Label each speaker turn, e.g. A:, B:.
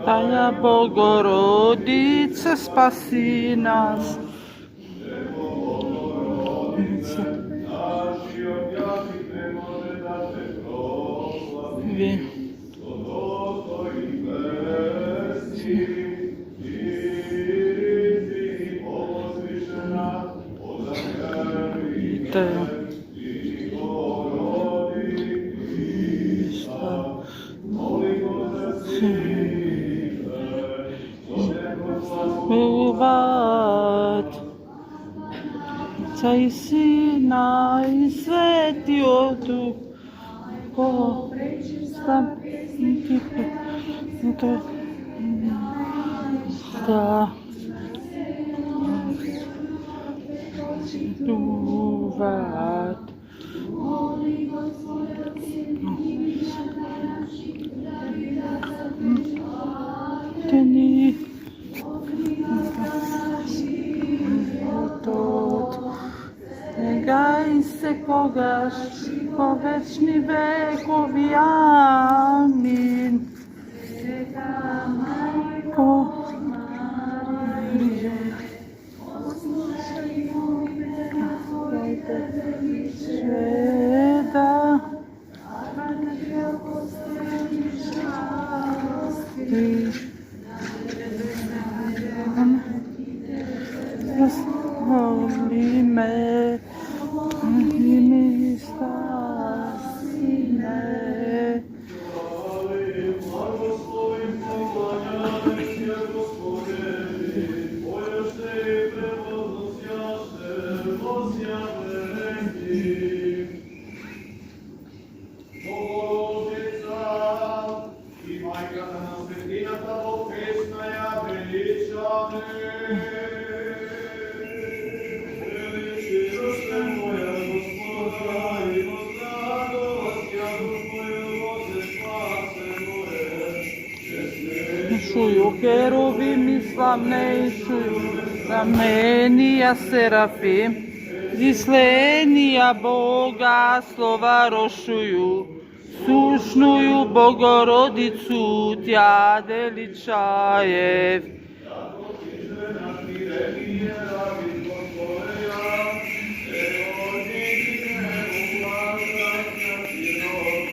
A: Tanja Bogorodice, spasi nas. Milovat Отца и Сина и Светиот Дух, по Негај секогаш по вечни векови. Амин. Молиме, и ми спаси ме. Чую херувими славнејшую, раменија серафим, зисленија Бога слова рошую, сушную Богородицу тја деличаев.